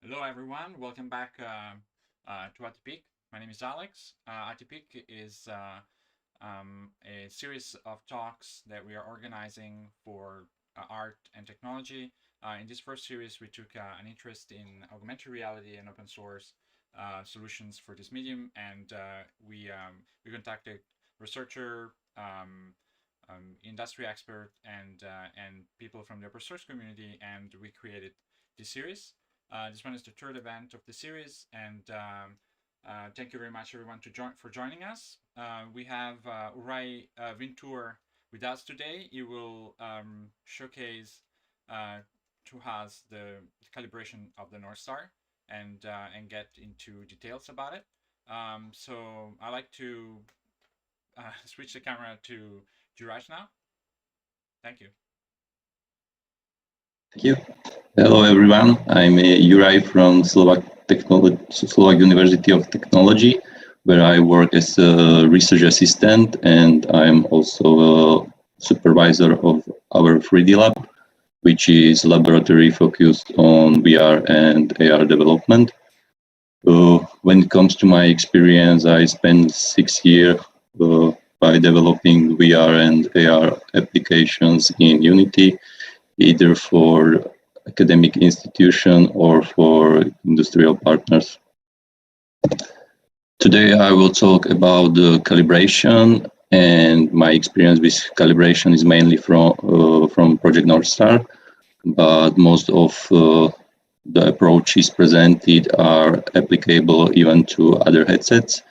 Hello, everyone. Welcome back to ATPeak. My name is Alex. ATPeak is a series of talks that we are organizing for art and technology. In this first series, we took an interest in augmented reality and open source solutions for this medium, and we contacted researcher, industry expert, and people from the open source community, and we created this series. This one is the third event of the series, and thank you very much, everyone, for joining us. We have Juraj Vincur with us today. He will showcase to us the calibration of the North Star and get into details about it. So I like to switch the camera to Juraj now. Thank you. Thank you. Hello, everyone. I'm Juraj from Slovak University of Technology, where I work as a research assistant, and I'm also a supervisor of our 3D lab, which is a laboratory focused on VR and AR development. When it comes to my experience, I spent 6 years by developing VR and AR applications in Unity, either for academic institution or for industrial partners. Today I will talk about the calibration, and my experience with calibration is mainly from Project North Star, but most of the approaches presented are applicable even to other headsets.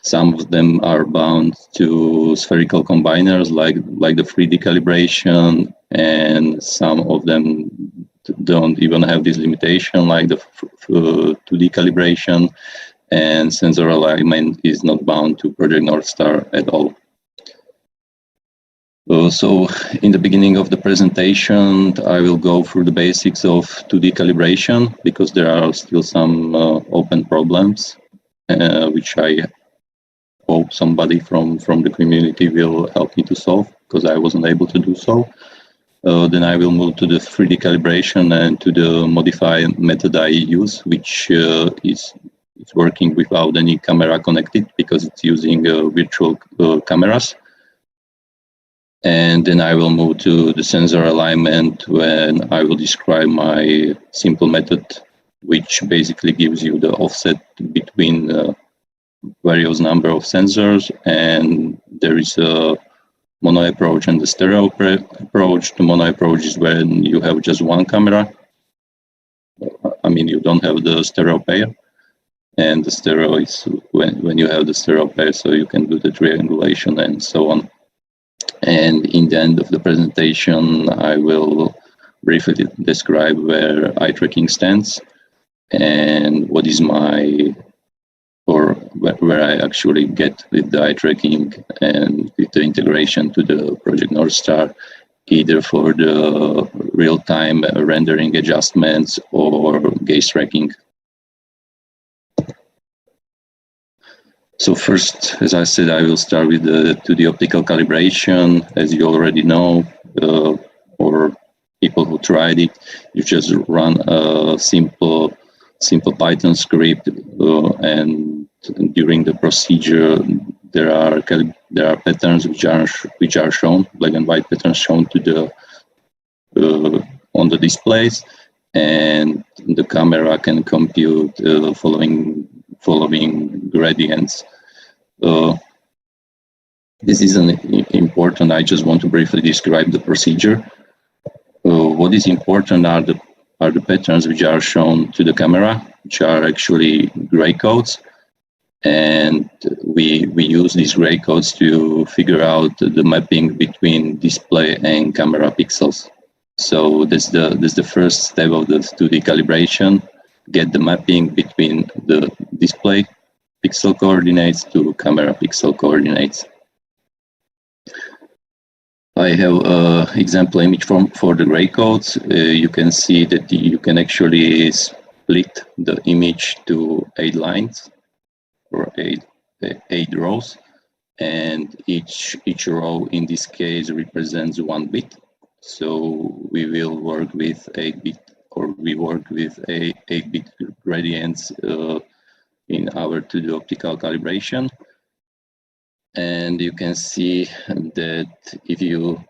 Some of them are bound to spherical combiners like the 3D calibration, and some of them don't even have this limitation like the 2D calibration, and sensor alignment is not bound to Project North Star at all. So in the beginning of the presentation, I will go through the basics of 2D calibration because there are still some open problems, which I hope somebody from the community will help me to solve, because I wasn't able to do so. Then I will move to the 3D calibration and to the modified method I use, which is working without any camera connected because it's using virtual cameras. And then I will move to the sensor alignment, when I will describe my simple method, which basically gives you the offset between various number of sensors, and there is a mono approach and the stereo approach. The mono approach is when you have just one camera. I mean, you don't have the stereo pair, and the stereo is when you have the stereo pair, so you can do the triangulation and so on. And in the end of the presentation, I will briefly describe where eye tracking stands and what is my or where I actually get with the eye tracking and with the integration to the Project North Star, either for the real-time rendering adjustments or gaze tracking. So first, as I said, I will start with the 2D optical calibration. As you already know, or people who tried it, you just run a simple Python script, and during the procedure there are patterns which are shown, black and white patterns shown to the on the displays, and the camera can compute following gradients. This isn't important. I just want to briefly describe the procedure. What is important are the patterns which are shown to the camera, which are actually gray codes, and we use these gray codes to figure out the mapping between display and camera pixels. So that's the first step of the 2D calibration: get the mapping between the display pixel coordinates to camera pixel coordinates. I have an example image for the gray codes. You can see that you can actually split the image to 8 lines or 8 rows, and each row in this case represents 1 bit. So we will work with 8-bit or we work with 8-bit gradients in our 2D optical calibration. And you can see that if you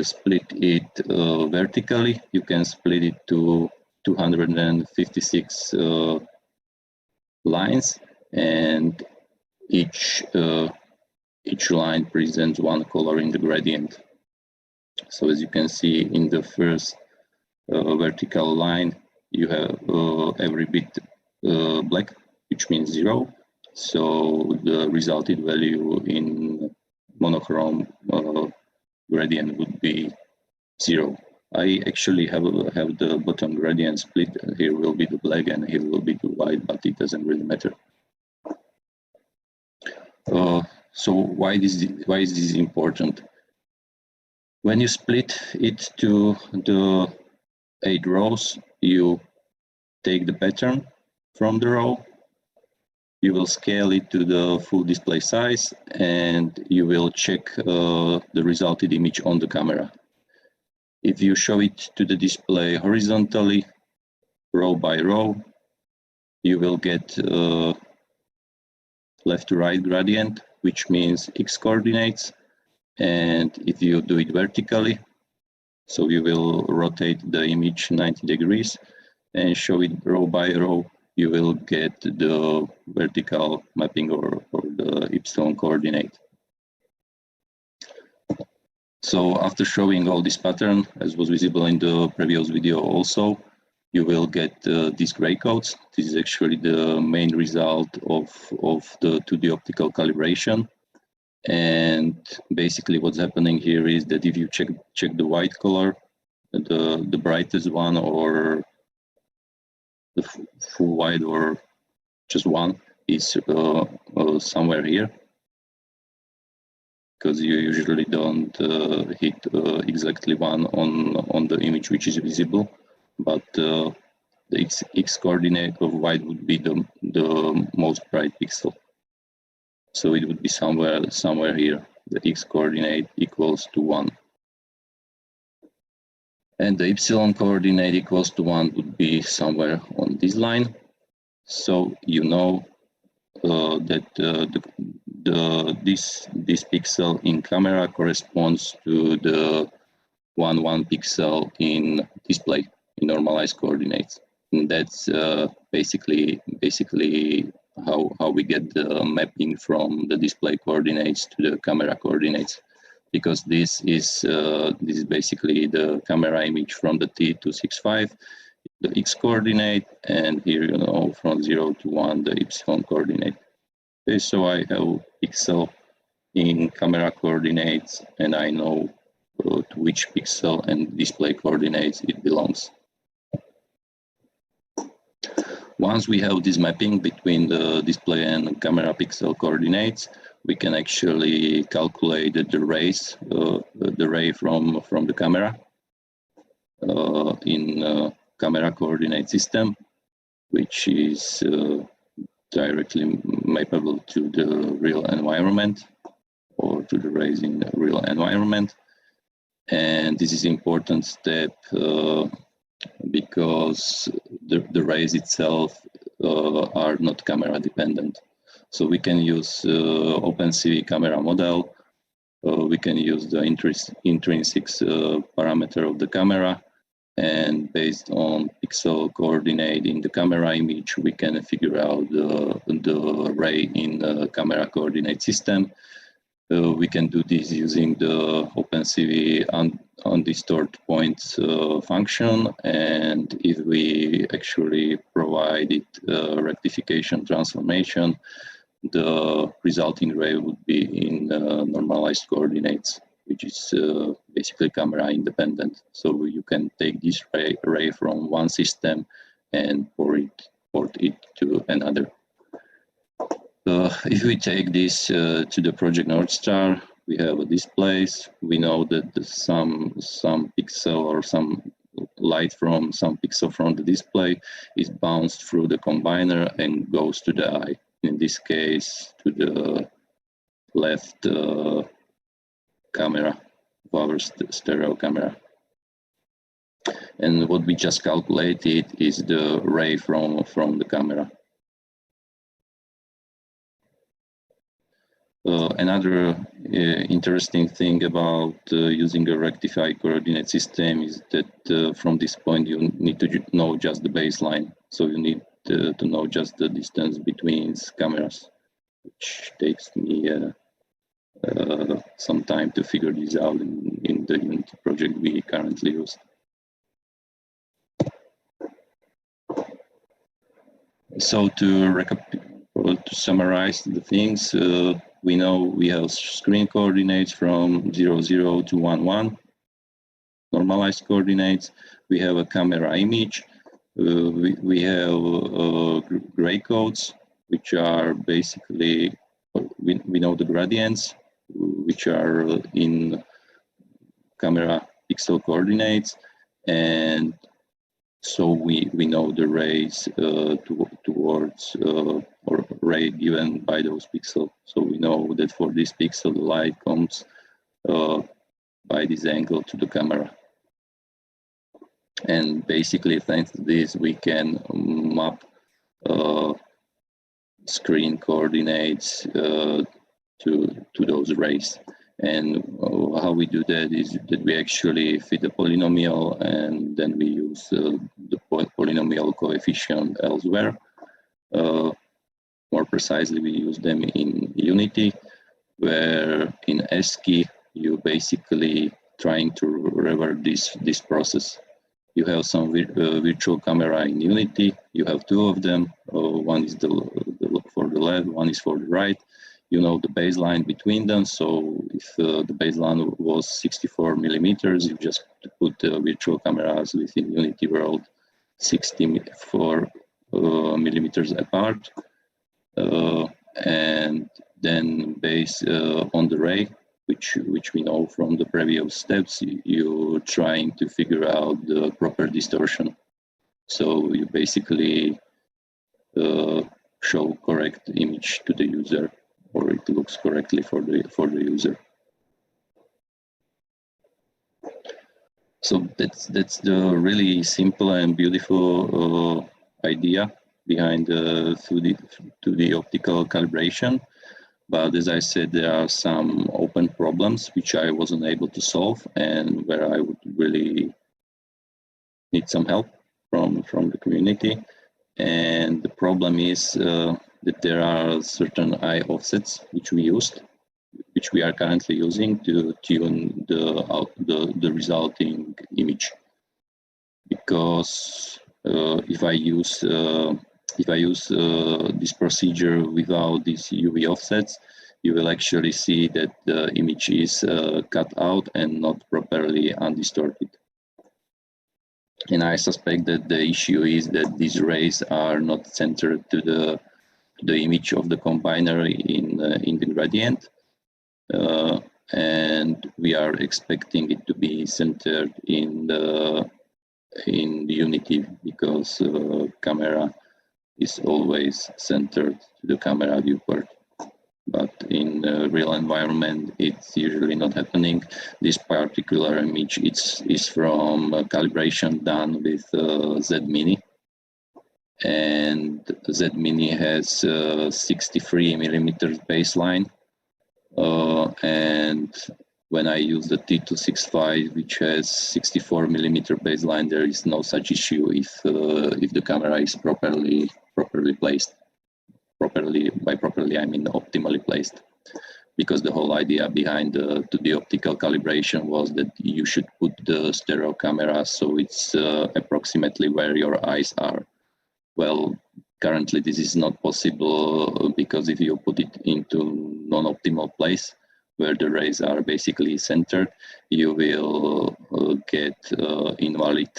split it vertically, you can split it to 256 lines, and each line presents one color in the gradient. So as you can see in the first vertical line, you have every bit black, which means 0. So the resulted value in monochrome gradient would be 0. I actually have the bottom gradient split. Here will be the black and here will be the white, but it doesn't really matter. So why is this important? When you split it to the 8 rows, you take the pattern from the row, you will scale it to the full display size, and you will check the resulted image on the camera. If you show it to the display horizontally, row by row, you will get left to right gradient, which means X coordinates. And if you do it vertically, so you will rotate the image 90 degrees and show it row by row, you will get the vertical mapping or the Y coordinate. So after showing all this pattern, as was visible in the previous video also, you will get these gray codes. This is actually the main result of the 2D optical calibration. And basically what's happening here is that if you check the white color, the brightest one, or the full white, or just one, is somewhere here, because you usually don't hit exactly one on the image which is visible, but the X coordinate of white would be the most bright pixel. So it would be somewhere here. The X coordinate equals to 1. And the Y coordinate equals to 1 would be somewhere on this line. So you know that this pixel in camera corresponds to the 1 pixel in display in normalized coordinates. And that's basically how we get the mapping from the display coordinates to the camera coordinates, because this is basically the camera image from the T265, the X coordinate, and here you know from 0 to 1 the Y coordinate. Okay, so I have pixel in camera coordinates, and I know to which pixel and display coordinates it belongs. Once we have this mapping between the display and camera pixel coordinates, we can actually calculate the rays, the ray from the camera in camera coordinate system, which is directly mappable to the real environment, or to the rays in the real environment. And this is an important step because the rays itself are not camera dependent. So we can use OpenCV camera model, we can use the intrinsic parameter of the camera, and based on pixel coordinate in the camera image, we can figure out the ray in the camera coordinate system. We can do this using the OpenCV undistorted points function, and if we actually provide it rectification transformation, the resulting ray would be in normalized coordinates, which is basically camera independent. So you can take this ray from one system and port it to another. If we take this to the Project North Star, we have a displays. We know that some pixel or some light from some pixel from the display is bounced through the combiner and goes to the eye. In this case, to the left camera of our stereo camera. And what we just calculated is the ray from the camera. Another interesting thing about using a rectified coordinate system is that from this point you need to know just the baseline. So you need to know just the distance between cameras, which takes me some time to figure this out in the Unity project we currently use. So to summarize the things, we know we have screen coordinates from 0, 0 to 1, 1, normalized coordinates. We have a camera image. We have gray codes, which are basically, we know the gradients, which are in camera pixel coordinates. And so we know the rays towards or ray given by those pixels. So we know that for this pixel, the light comes by this angle to the camera. And basically, thanks to this, we can map screen coordinates to those rays. And how we do that is that we actually fit a polynomial, and then we use the polynomial coefficient elsewhere. More precisely, we use them in Unity, where in ASCII, you basically trying to revert this process. You have some virtual camera in Unity. You have two of them. One is for the left, one is for the right. You know the baseline between them. So if the baseline was 64 millimeters, you just put the virtual cameras within Unity world 64 millimeters apart. And then based on the ray, which we know from the previous steps, you're trying to figure out the proper distortion. So you basically show correct image to the user, or it looks correctly for the user. So that's the really simple and beautiful idea behind the 2D optical calibration. But as I said, there are some open problems which I wasn't able to solve, and where I would really need some help from the community. And the problem is that there are certain eye offsets which we are currently using to tune the resulting image. Because if I use this procedure without these UV offsets, you will actually see that the image is cut out and not properly undistorted. And I suspect that the issue is that these rays are not centered to the image of the combiner in the gradient, and we are expecting it to be centered in the Unity, because camera is always centered to the camera viewport. But in the real environment, it's usually not happening. This particular image is from calibration done with Z-Mini. And Z-Mini has 63 millimeters baseline. And when I use the T265, which has 64 millimeter baseline, there is no such issue if the camera is properly placed. By properly, I mean optimally placed, because the whole idea behind the optical calibration was that you should put the stereo camera so it's approximately where your eyes are. Well, currently this is not possible, because if you put it into non-optimal place, where the rays are basically centered, you will get invalid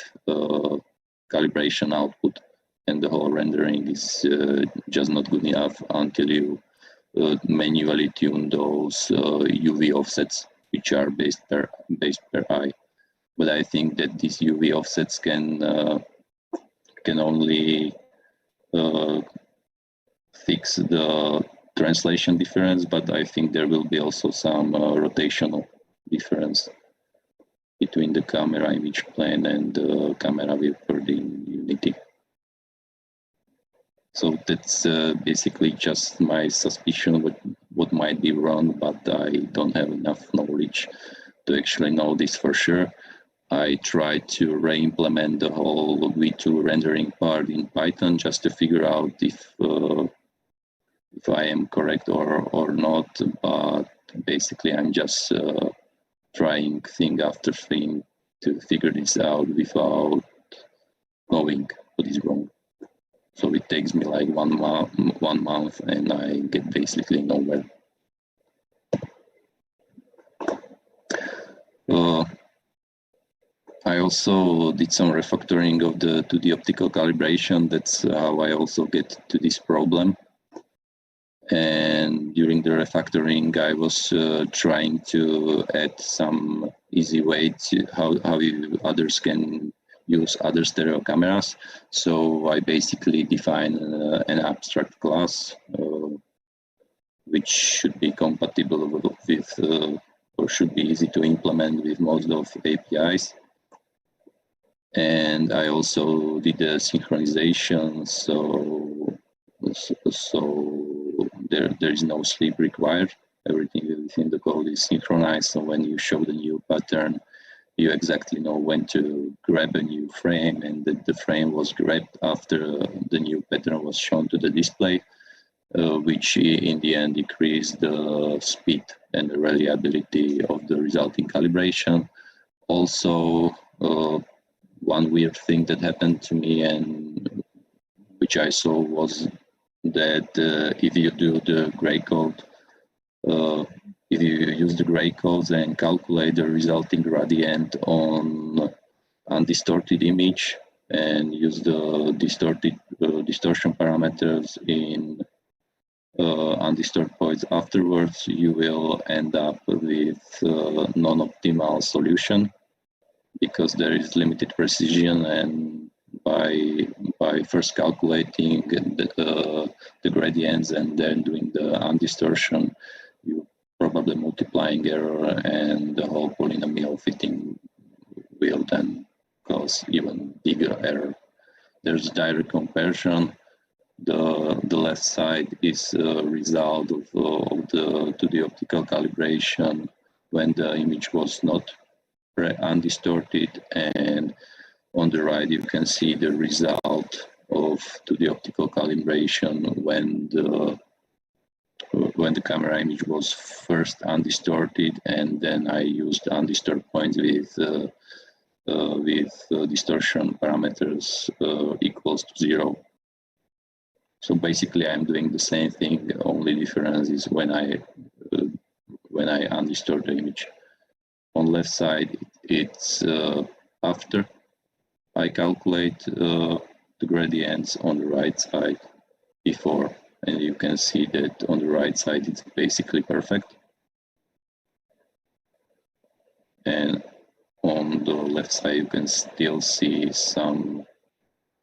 calibration output. And the whole rendering is just not good enough until you manually tune those UV offsets, which are based per eye. But I think that these UV offsets can only fix the translation difference, but I think there will be also some rotational difference. between the camera image plane and the camera viewport in Unity. So that's basically just my suspicion what might be wrong, but I don't have enough knowledge to actually know this for sure. I tried to re-implement the whole V2 rendering part in Python just to figure out if I am correct or not, but basically I'm just trying thing after thing to figure this out without knowing what is wrong. So it takes me like 1 month and I get basically nowhere. I also did some refactoring of the 2D optical calibration. That's how I also get to this problem. And during the refactoring, I was trying to add some easy way to how others can use other stereo cameras. So I basically define an abstract class, which should be compatible with, or should be easy to implement with most of APIs. And I also did the synchronization, so there is no sleep required. Everything within the code is synchronized, so when you show the new pattern, you exactly know when to grab a new frame, and the frame was grabbed after the new pattern was shown to the display, which in the end decreased the speed and the reliability of the resulting calibration. Also, one weird thing that happened to me and which I saw was that if you do the gray code, if you use the gray codes and calculate the resulting gradient on undistorted image and use the distortion parameters in undistorted points afterwards, you will end up with non-optimal solution because there is limited precision, and by first calculating the gradients and then doing the undistortion, you probably multiplying error, and the whole polynomial fitting will then cause even bigger error. There's direct comparison. The left side is a result of the 2D optical calibration when the image was not undistorted, and on the right you can see the result of 2D optical calibration when the camera image was first undistorted, and then I used undistorted points with distortion parameters equals to 0. So basically, I'm doing the same thing. The only difference is when I undistort the image. On left side, it's after I calculate the gradients. On the right side, before, and you can see that on the right side it's basically perfect, and on the left side you can still see some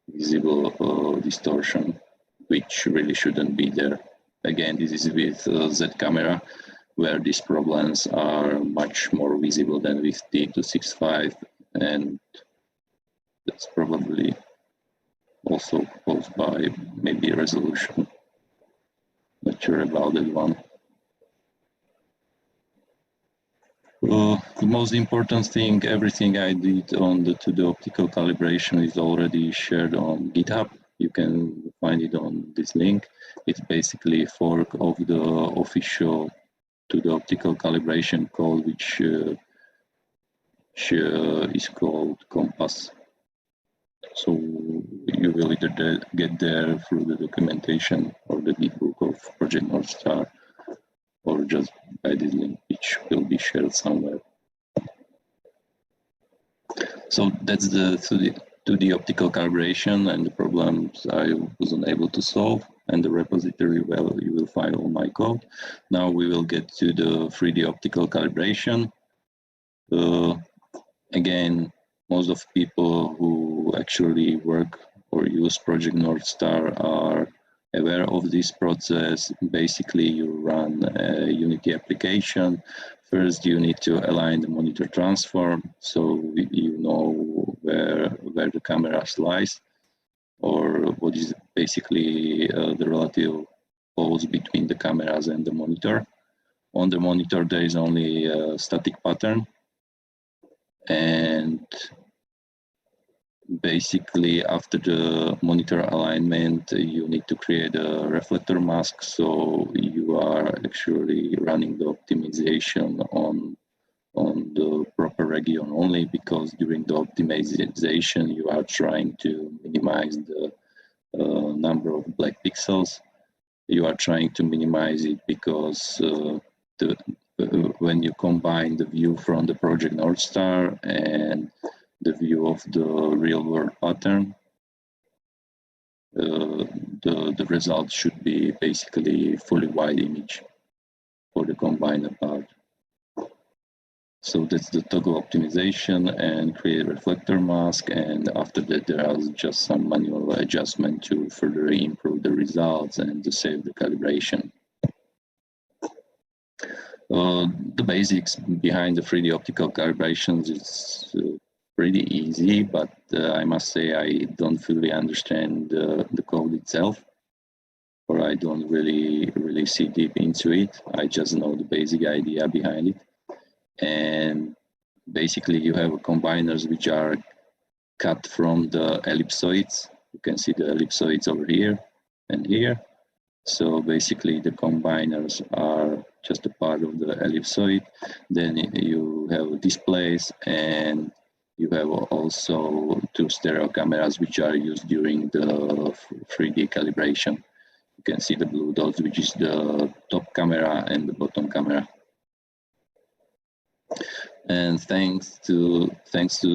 visible distortion, which really shouldn't be there. Again, this is with Z camera, where these problems are much more visible than with D265, and that's probably also caused by maybe resolution. Not sure about that one. The most important thing, everything I did on the 2D optical calibration is already shared on GitHub. You can find it on this link. It's basically a fork of the official 2D optical calibration code, which is called Compass. So you will either get there through the documentation or the Gitbook of Project North Star, or just by this link, which will be shared somewhere. So that's the 2D optical calibration and the problems I wasn't able to solve, and the repository where you will find all my code. Now we will get to the 3D optical calibration. Again, most of people who actually work or use Project North Star are aware of this process. Basically, you run a Unity application. First, you need to align the monitor transform, so you know where the camera lies, or what is basically the relative pose between the cameras and the monitor. On the monitor, there is only a static pattern, and basically after the monitor alignment, you need to create a reflector mask, so you are actually running the optimization on the proper region only, because during the optimization you are trying to minimize the number of black pixels. You are trying to minimize it because when you combine the view from the project North Star and the view of the real world pattern, the result should be basically fully wide image for the combiner part. So that's the toggle optimization and create reflector mask, and after that there are just some manual adjustment to further improve the results and to save the calibration. The basics behind the 3D optical calibrations is pretty easy, but I must say I don't fully understand the code itself, or I don't really see deep into it. I just know the basic idea behind it. And basically you have combiners which are cut from the ellipsoids. You can see the ellipsoids over here and here. So basically the combiners are just a part of the ellipsoid. Then you have displays, and you have also two stereo cameras which are used during the 3D calibration. You can see the blue dots, which is the top camera and the bottom camera. And thanks to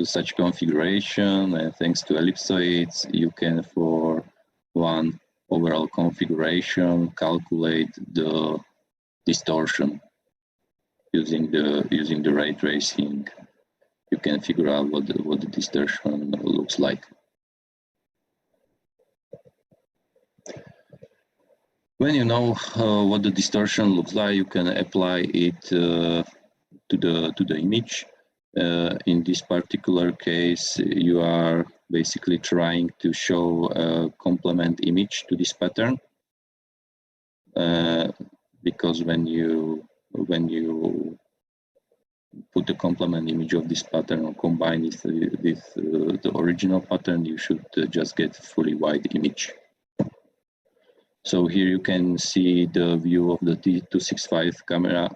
such configuration and thanks to ellipsoids, you can, for one overall configuration, calculate the distortion using the ray tracing. You can figure out what the distortion looks like. When you know what the distortion looks like, you can apply it to the image. In this particular case, you are basically trying to show a complement image to this pattern, because when you put the complement image of this pattern or combine it with the original pattern, you should just get a fully wide image. So here you can see the view of the T265 camera.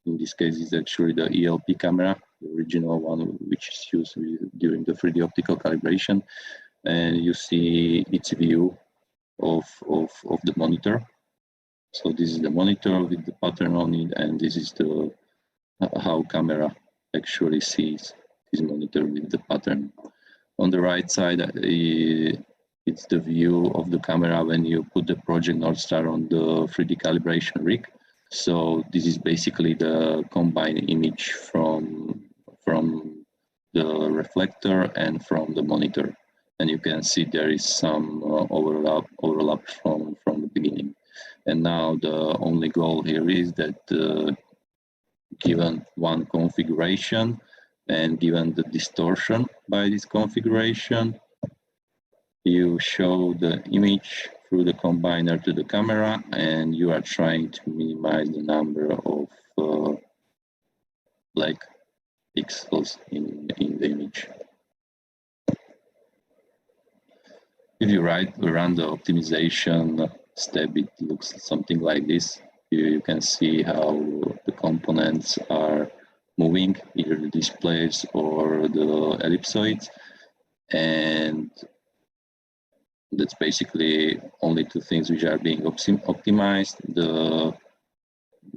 In this case, it's actually the ELP camera, the original one which is used during the 3D optical calibration. And you see its view of the monitor. So this is the monitor with the pattern on it, and this is the how camera actually sees this monitor with the pattern. On the right side, it's the view of the camera when you put the Project North Star on the 3D calibration rig. So this is basically the combined image from the reflector and from the monitor. And you can see there is some overlap from the beginning. And now the only goal here is that given one configuration and given the distortion by this configuration, you show the image through the combiner to the camera, and you are trying to minimize the number of black pixels in the image. If you run the optimization step, it looks something like this. You can see how the components are moving, either the displays or the ellipsoids, and that's basically only two things which are being optimized. The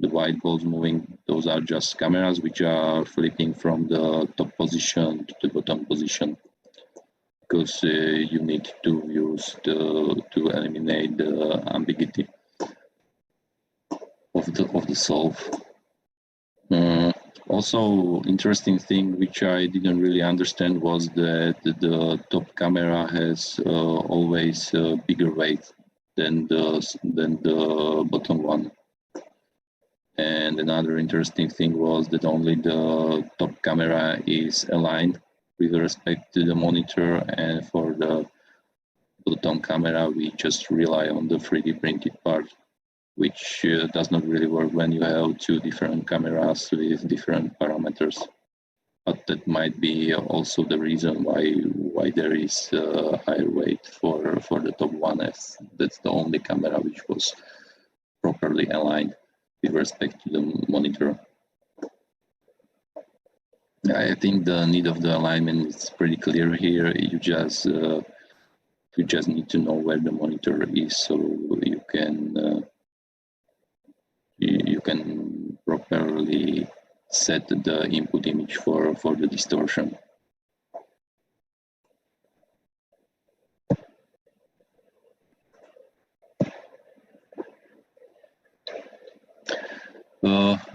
white balls moving, those are just cameras which are flipping from the top position to the bottom position, because you need to use to eliminate the ambiguity of the solve. Also, interesting thing which I didn't really understand was that the top camera has always bigger weight than the bottom one, And another interesting thing was that only the top camera is aligned with respect to the monitor, and for the bottom camera we just rely on the 3D printed part, which does not really work when you have two different cameras with different parameters. But that might be also the reason why there is a higher weight for the top one, as that's the only camera which was properly aligned with respect to the monitor. I think the need of the alignment is pretty clear here. You just need to know where the monitor is, so you can properly set the input image for the distortion.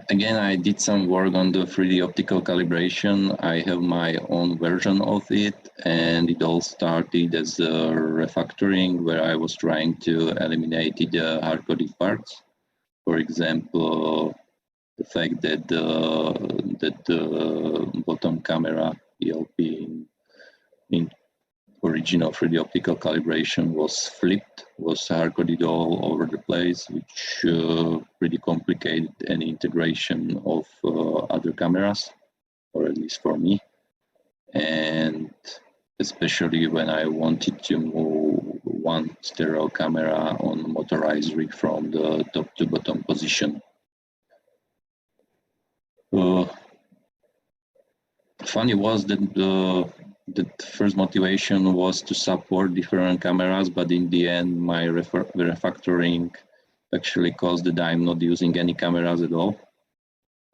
Again, I did some work on the 3D optical calibration. I have my own version of it, and it all started as a refactoring where I was trying to eliminate the hard-coded parts. For example, the fact that the bottom camera ELP in original 3D optical calibration was flipped, was hard-coded all over the place, which pretty complicated any integration of other cameras, or at least for me. And especially when I wanted to move one stereo camera on Motorized Rig from the top to bottom position. Funny was that the first motivation was to support different cameras, but in the end, my refactoring actually caused that I'm not using any cameras at all,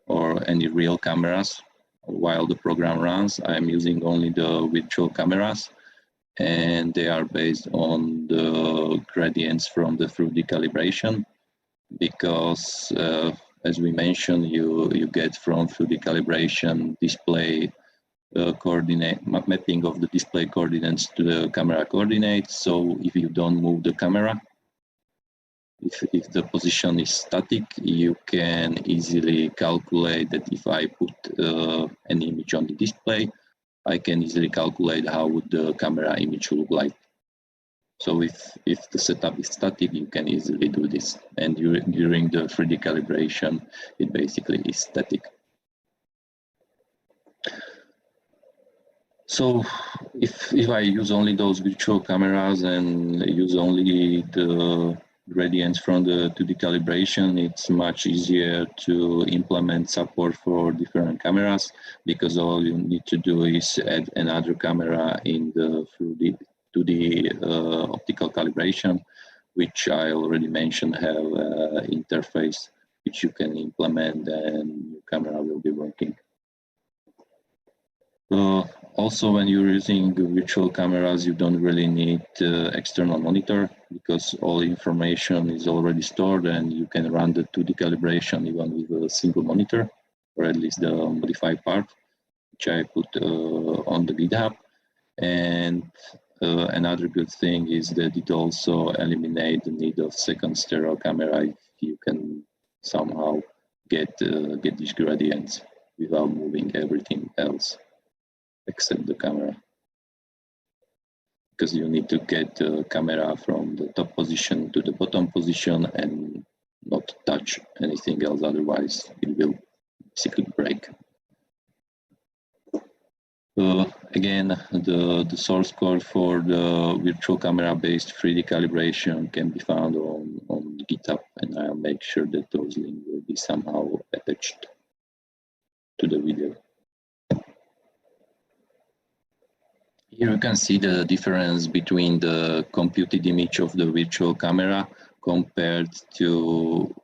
or any real cameras. While the program runs, I'm using only the virtual cameras, and they are based on the gradients from the 3D calibration, because as we mentioned, you get from 3D calibration display coordinate mapping of the display coordinates to the camera coordinates. So if you don't move the camera, if the position is static, you can easily calculate that if I put an image on the display, I can easily calculate how would the camera image look like. So if the setup is static, you can easily do this. And during the 3D calibration, it basically is static. So if I use only those virtual cameras and use only the gradients from the 2D calibration, it's much easier to implement support for different cameras, because all you need to do is add another camera in the 2D optical calibration, which I already mentioned have an interface which you can implement and your camera will be working. Also, when you're using virtual cameras, you don't really need external monitor, because all information is already stored and you can run the 2D calibration even with a single monitor, or at least the modified part, which I put on the GitHub. And another good thing is that it also eliminates the need of second stereo camera if you can somehow get these gradients without moving everything else except the camera, because you need to get the camera from the top position to the bottom position and not touch anything else, otherwise it will basically break. Again, the source code for the virtual camera based 3D calibration can be found on GitHub, and I'll make sure that those links will be somehow attached to the video. Here you can see the difference between the computed image of the virtual camera compared to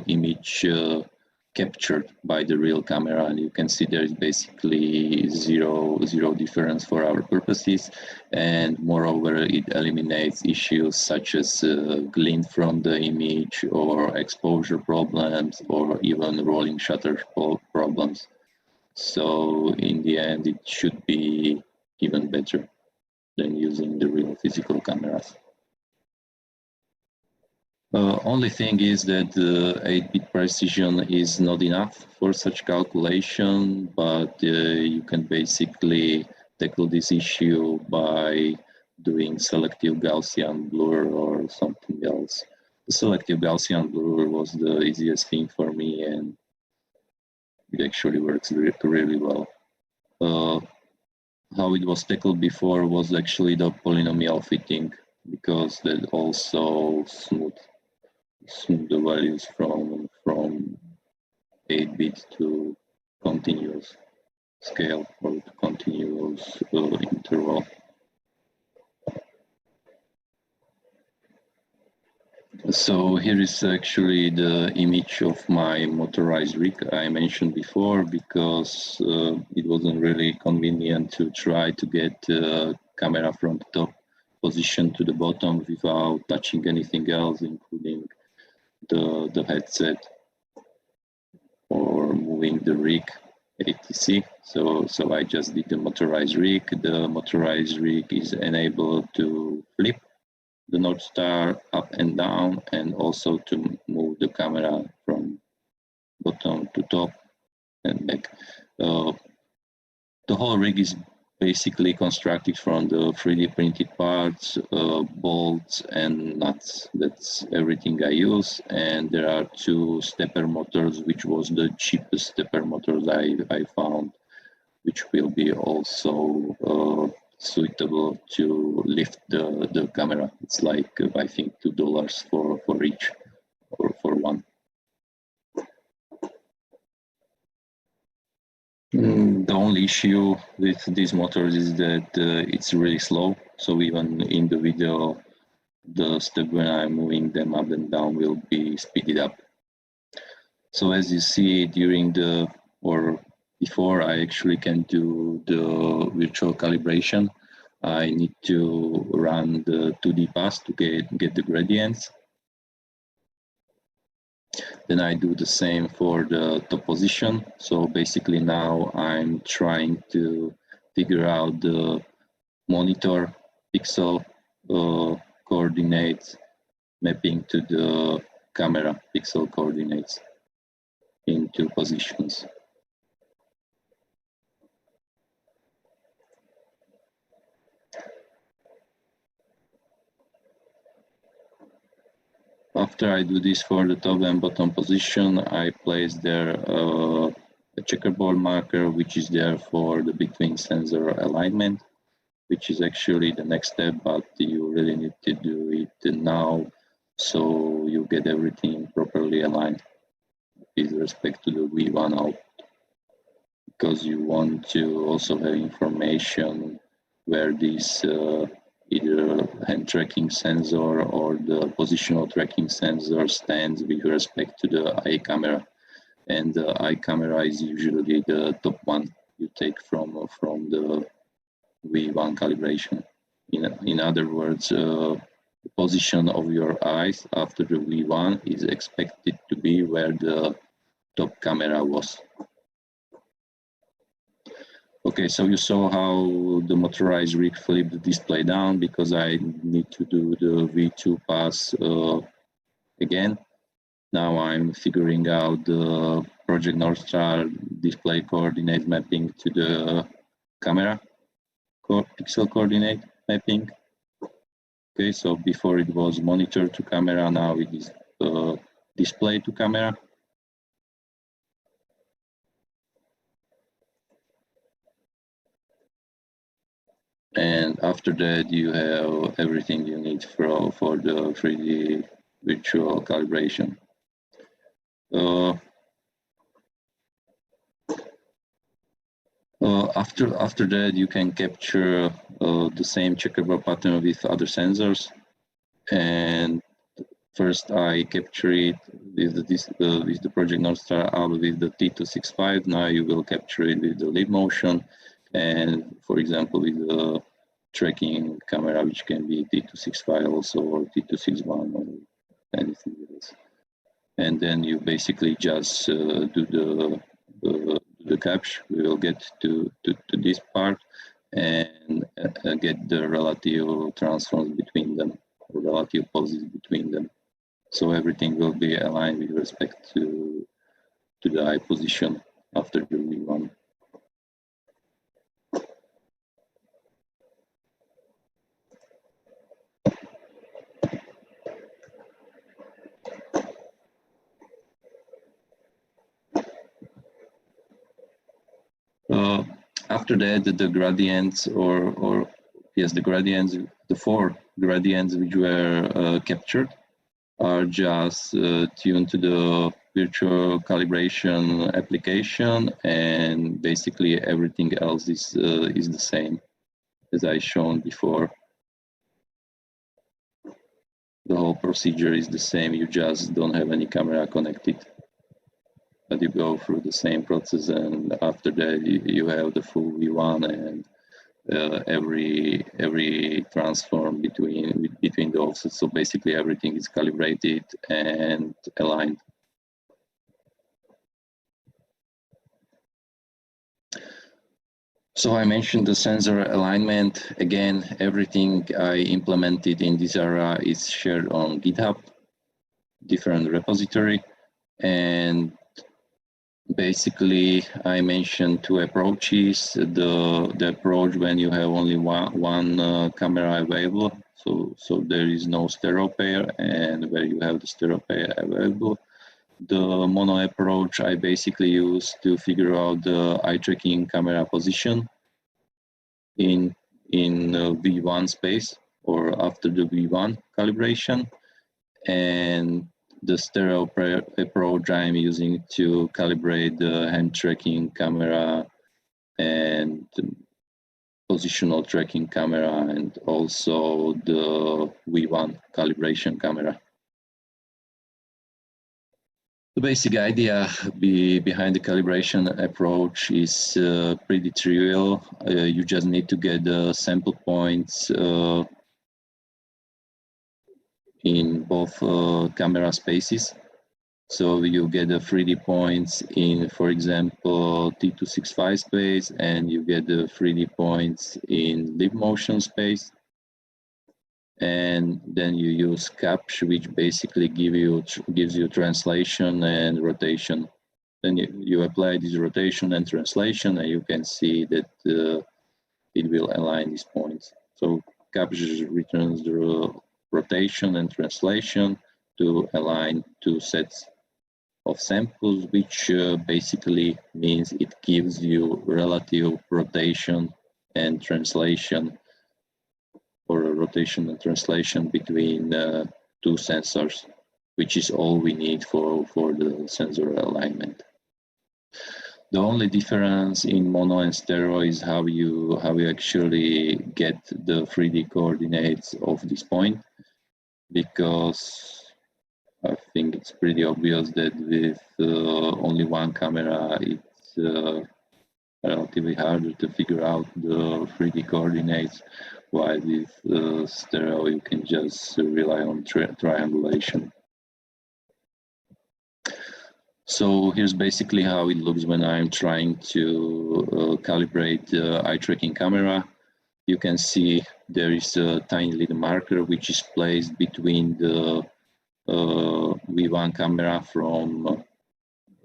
image captured by the real camera, and you can see there is basically zero difference for our purposes, and moreover it eliminates issues such as glint from the image or exposure problems or even rolling shutter problems. So in the end it should be even better than using the real physical cameras. Only thing is that 8-bit precision is not enough for such calculation, but you can basically tackle this issue by doing selective Gaussian blur or something else. The selective Gaussian blur was the easiest thing for me, and it actually works really well. How it was tackled before was actually the polynomial fitting, because that also smooth the values from 8-bit to continuous scale or to continuous interval. So here is actually the image of my motorized rig I mentioned before, because it wasn't really convenient to try to get the camera from the top position to the bottom without touching anything else, including the headset or moving the rig, etc. So I just did the motorized rig. The motorized rig is enabled to flip the North Star up and down, and also to move the camera from bottom to top and back. The whole rig is basically constructed from the 3D printed parts, bolts and nuts. That's everything I use. And there are 2 stepper motors, which was the cheapest stepper motors I found, which will be also suitable to lift the camera. It's like, I think, $2 for each, or for one. The only issue with these motors is that it's really slow. So even in the video, the step when I'm moving them up and down will be speeded up. So as you see during or before I actually can do the virtual calibration, I need to run the 2D pass to get the gradients. Then I do the same for the top position. So basically now I'm trying to figure out the monitor pixel coordinates mapping to the camera pixel coordinates into positions. After I do this for the top and bottom position, I place there a checkerboard marker, which is there for the between sensor alignment, which is actually the next step, but you really need to do it now so you get everything properly aligned with respect to the V1 out, because you want to also have information where this either hand tracking sensor or the positional tracking sensor stands with respect to the eye camera. And the eye camera is usually the top one you take from the V1 calibration. In other words, the position of your eyes after the V1 is expected to be where the top camera was. Okay, so you saw how the motorized rig flipped the display down because I need to do the V2 pass again. Now I'm figuring out the Project North Star display coordinate mapping to the camera pixel coordinate mapping. Okay, so before it was monitor to camera, now it is display to camera. And after that, you have everything you need for the 3D virtual calibration. After that, you can capture the same checkerboard pattern with other sensors. And first, I capture it with the Project North Star out with the T265. Now you will capture it with the lead motion, and for example, with the tracking camera, which can be T265 also, or T261, or anything else. And then you basically just do the capture. We will get to this part and get the relative transforms between them, or relative poses between them. So everything will be aligned with respect to the eye position after the V1. After that, the gradients the gradients, the 4 gradients which were captured are just tuned to the virtual calibration application, and basically everything else is the same as I shown before. The whole procedure is the same, you just don't have any camera connected. But you go through the same process, and after that you have the full V1 and every transform between the offsets. So basically everything is calibrated and aligned. So I mentioned the sensor alignment. Again, everything I implemented in this area is shared on GitHub, different repository, and basically I mentioned 2 approaches. The approach when you have only one camera available, so there is no stereo pair, and where you have the stereo pair available. The mono approach I basically use to figure out the eye tracking camera position in V1 space or after the V1 calibration, and the stereo approach I'm using to calibrate the hand tracking camera and positional tracking camera, and also the V1 calibration camera. The basic idea behind the calibration approach is pretty trivial. You just need to get the sample points in both camera spaces. So you get the 3D points in, for example, T265 space, and you get the 3D points in live motion space. And then you use CAPTCH, which basically gives you translation and rotation. Then you apply this rotation and translation, and you can see that it will align these points. So CAPTCH returns the rotation and translation to align 2 sets of samples, which basically means it gives you relative rotation and translation, or a rotation and translation between 2 sensors, which is all we need for the sensor alignment. The only difference in mono and stereo is how you actually get the 3D coordinates of this point, because I think it's pretty obvious that with only one camera, it's relatively harder to figure out the 3D coordinates, while with stereo you can just rely on triangulation. So here's basically how it looks when I'm trying to calibrate the eye tracking camera. You can see there is a tiny little marker which is placed between the V1 camera from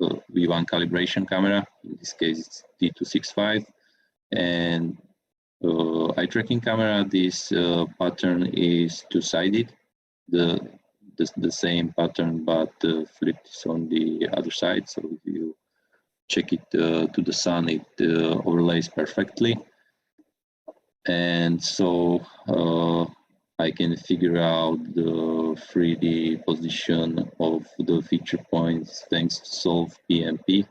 V1 calibration camera. In this case, it's T265, and eye tracking camera. This pattern is 2-sided, the same pattern, but flipped is on the other side. So if you check it to the sun, it overlays perfectly. And so I can figure out the 3D position of the feature points thanks to solve PMP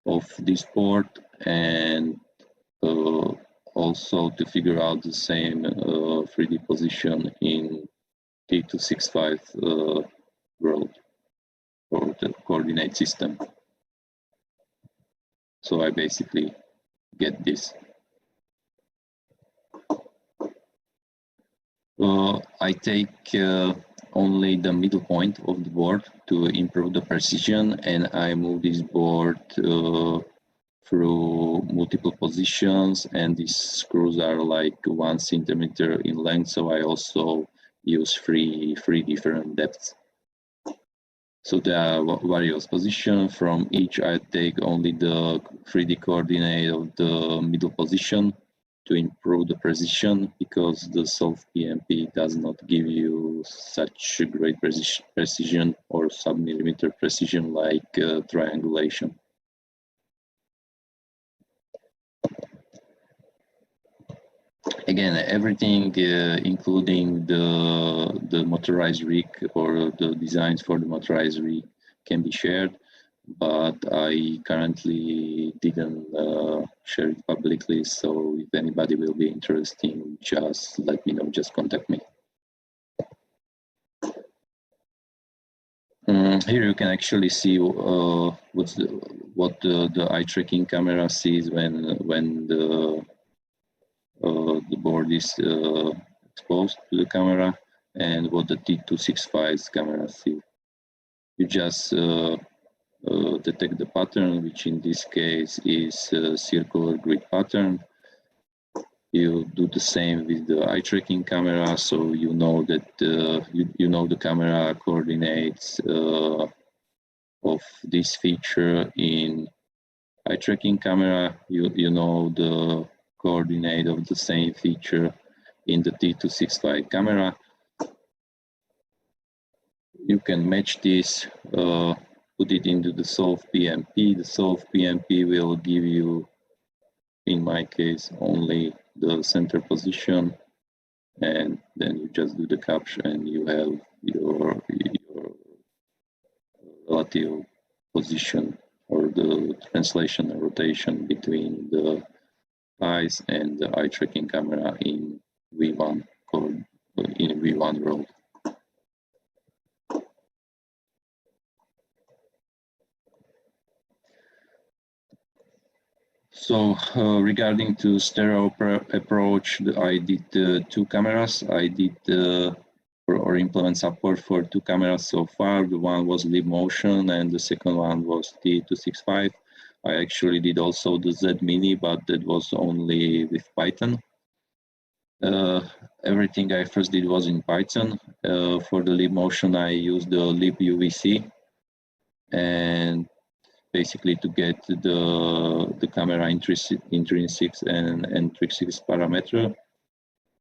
of this port, and also to figure out the same 3D position in T265 world or the coordinate system. So I basically get this. I take only the middle point of the board to improve the precision, and I move this board through multiple positions, and these screws are like 1 centimeter in length, so I also use three different depths So there are various positions. From each I take only the 3D coordinate of the middle position to improve the precision, because the soft PMP does not give you such great precision or sub-millimeter precision like triangulation. Again, everything including the motorized rig or the designs for the motorized rig can be shared, but I currently didn't share it publicly. So if anybody will be interested, just let me know, just contact me. Here you can actually see what the eye tracking camera sees when the board is exposed to the camera, and what the T265 camera sees. You just detect the pattern, which in this case is a circular grid pattern. You do the same with the eye tracking camera, so you know that you know the camera coordinates of this feature in eye tracking camera. You know the coordinate of the same feature in the T265 camera. You can match this, put it into the solve PMP. The solve PMP will give you, in my case, only the center position, and then you just do the capture and you have your relative position or the translation and rotation between the eyes and the eye tracking camera in V1 code, in V1 role. So regarding to stereo approach, I did two cameras. I did or implement support for two cameras so far. The one was Live Motion and the second one was T265. I actually did also the Z Mini, but that was only with Python. Everything I first did was in Python. For the Live Motion, I used the libUVC, and basically to get the camera intrinsics and extrinsics parameter.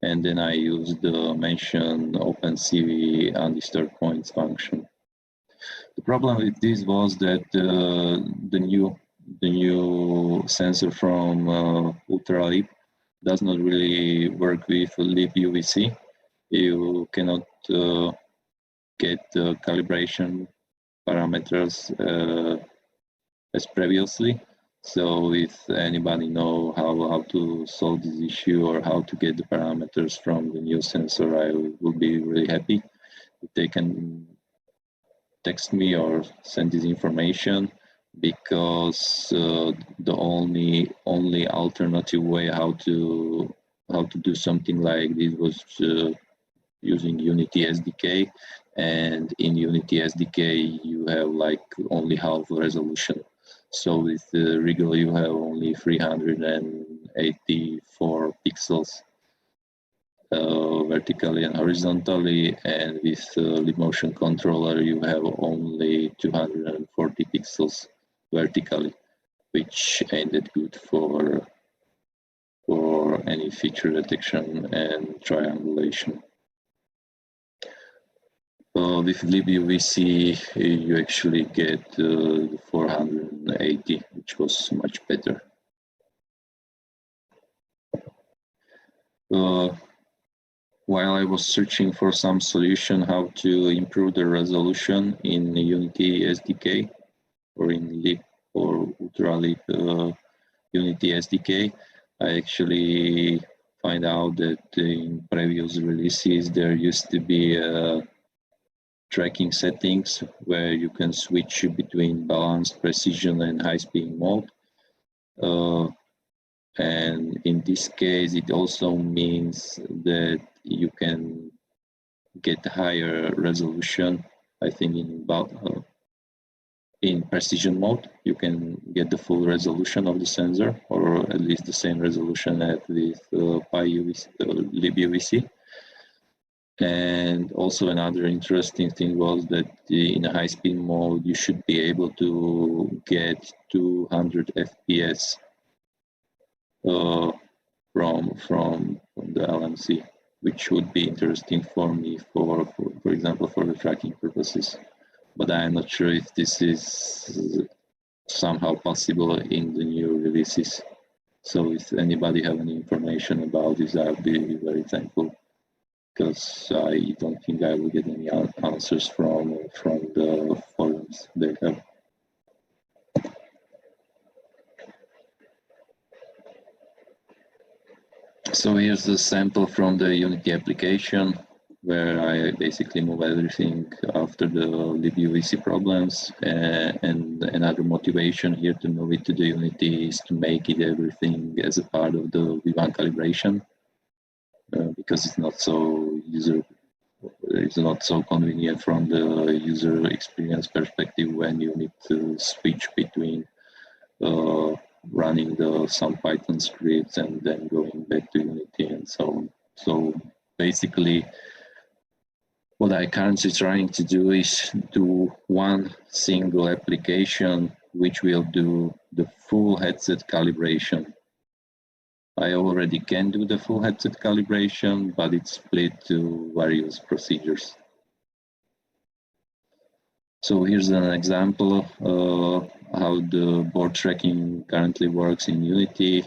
And then I used the mentioned OpenCV undisturbed points function. The problem with this was that the new sensor from Ultralib does not really work with libUVC. You cannot get the calibration parameters as previously. So if anybody know how to solve this issue or how to get the parameters from the new sensor, I will be really happy if they can text me or send this information, because the only alternative way how to do something like this was using Unity SDK, and in Unity SDK you have like only half resolution. So with Wriggle you have only 384 pixels vertically and horizontally, and with Live Motion controller you have only 240 pixels vertically, which ain't that good for any feature detection and triangulation. With libUVC, you actually get 480, which was much better. While I was searching for some solution how to improve the resolution in Unity SDK or in Lib or Ultralib Unity SDK, I actually find out that in previous releases there used to be tracking settings where you can switch between balanced, precision, and high-speed mode. And in this case, it also means that you can get higher resolution. I think in precision mode, you can get the full resolution of the sensor, or at least the same resolution as with libUVC. And also another interesting thing was that in a high-speed mode, you should be able to get 200 FPS from the LMC, which would be interesting for me for example, for the tracking purposes. But I'm not sure if this is somehow possible in the new releases. So if anybody have any information about this, I'll be very thankful, because I don't think I will get any answers from the forums they have. So here's a sample from the Unity application, where I basically move everything after the libUVC problems, and another motivation here to move it to the Unity is to make it everything as a part of the V1 calibration, because it's not so convenient from the user experience perspective when you need to switch between running some Python scripts and then going back to Unity and so on. So basically, what I currently trying to do is do one single application which will do the full headset calibration. I already can do the full headset calibration, but it's split to various procedures. So here's an example how the board tracking currently works in Unity.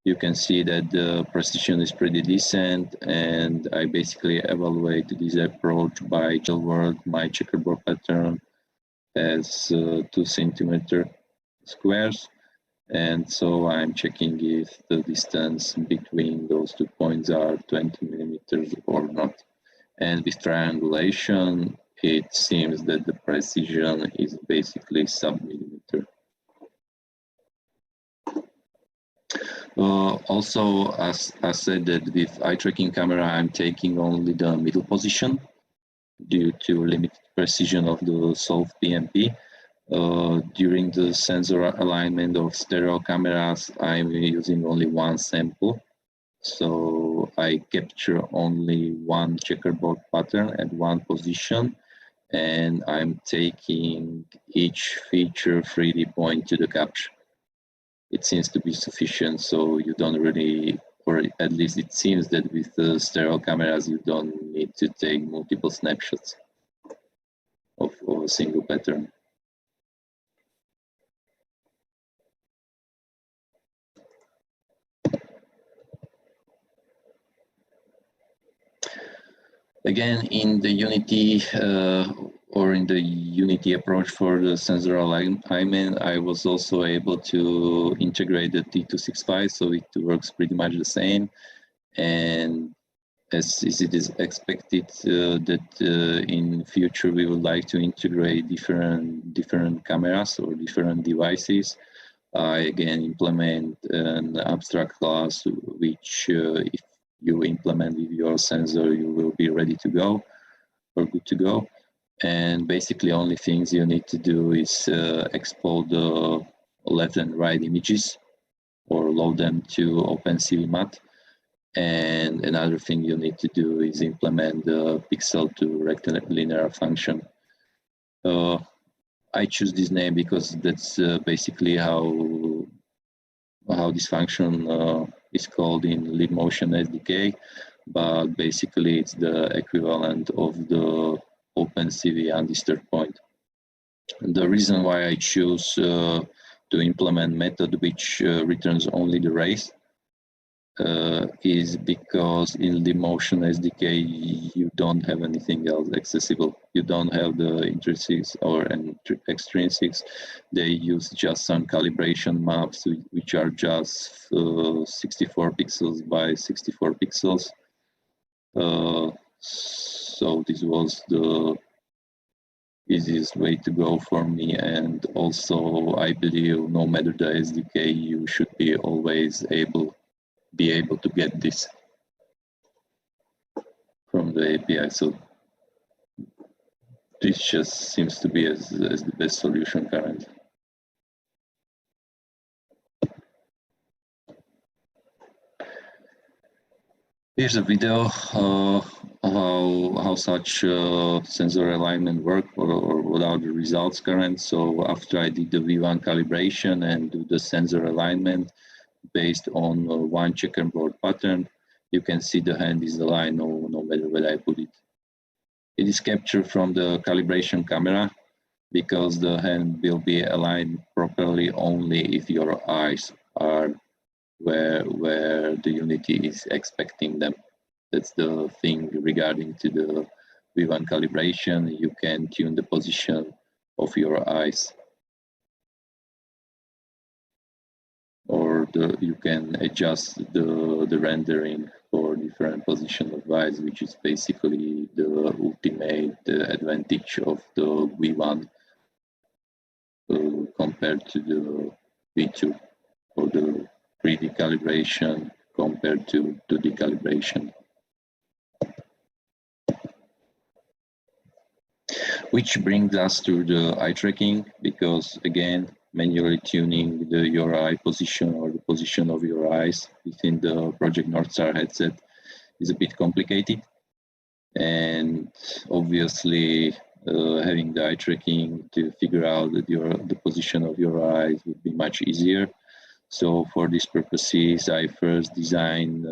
You can see that the precision is pretty decent, and I basically evaluate this approach by work my checkerboard pattern as 2 centimeter squares, and so I'm checking if the distance between those 2 points are 20 millimeters or not. And with triangulation, it seems that the precision is basically sub-millimeter. Also, as I said, that with eye tracking camera, I'm taking only the middle position due to limited precision of the solved PMP. During the sensor alignment of stereo cameras, I'm using only one sample. So I capture only one checkerboard pattern at one position, and I'm taking each feature 3D point to the capture. It seems to be sufficient, so you don't really, or at least it seems that with the stereo cameras, you don't need to take multiple snapshots of a single pattern. Again, in the Unity or in the Unity approach for the sensor alignment, I was also able to integrate the T265, so it works pretty much the same. And as it is expected that in future we would like to integrate different cameras or different devices, I again implement an abstract class which if you implement with your sensor, you will be ready to go or good to go. And basically only things you need to do is export the left and right images or load them to OpenCVMat. And another thing you need to do is implement the pixel to rectilinear function. I choose this name because that's basically how this function is called in LibMotion SDK, but basically it's the equivalent of the OpenCV undisturbed point. And the reason why I choose to implement method which returns only the rays is because in LibMotion SDK you don't have anything else accessible. You don't have the intrinsics or extrinsics. They use just some calibration maps which are just 64 pixels by 64 pixels. So this was the easiest way to go for me, and also I believe no matter the SDK, you should be always be able to get this from the API. So this just seems to be as the best solution currently. Here's a video how such sensor alignment work, or what are the results current. So after I did the V1 calibration and do the sensor alignment based on one checkerboard pattern, you can see the hand is aligned no matter where I put it. It is captured from the calibration camera, because the hand will be aligned properly only if your eyes are where the Unity is expecting them. That's the thing regarding to the V1 calibration. You can tune the position of your eyes, or you can adjust the rendering for different position of eyes, which is basically the ultimate advantage of the V1 compared to the V2, or the 3D calibration compared to 2D calibration. Which brings us to the eye tracking, because again, manually tuning your eye position or the position of your eyes within the Project Northstar headset is a bit complicated. And obviously, having the eye tracking to figure out that the position of your eyes would be much easier. So for these purposes, I first designed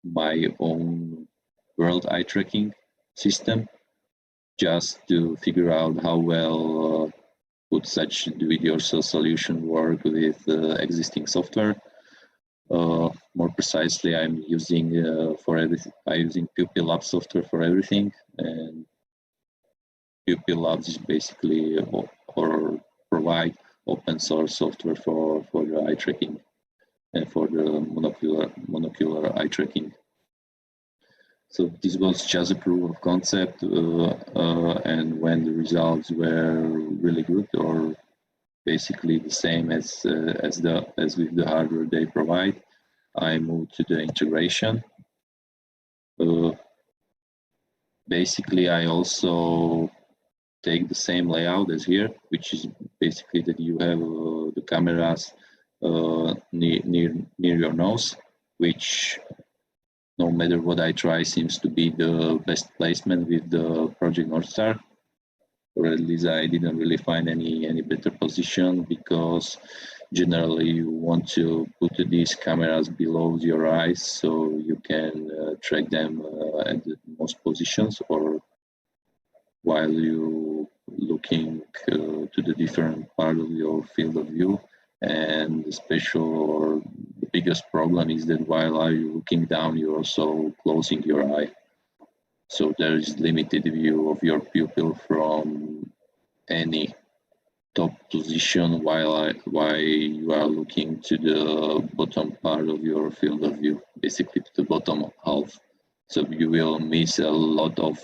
my own world eye tracking system, just to figure out how well would such do-it-yourself solution work with existing software. More precisely, I'm using Pupil Lab software for everything, and Pupil Labs is basically or provide open source software for the eye tracking and for the monocular eye tracking. So this was just a proof of concept, and when the results were really good, or basically the same as with the hardware they provide, I moved to the integration. Basically, I also take the same layout as here, which is basically that you have the cameras near your nose, which no matter what I try seems to be the best placement with the Project Northstar. Or at least I didn't really find any better position, because generally you want to put these cameras below your eyes so you can track them at the most positions, or while you looking to the different part of your field of view. And the special or the biggest problem is that while are you looking down, you're also closing your eye. So there is limited view of your pupil from any top position while you are looking to the bottom part of your field of view, basically to the bottom half. So you will miss a lot of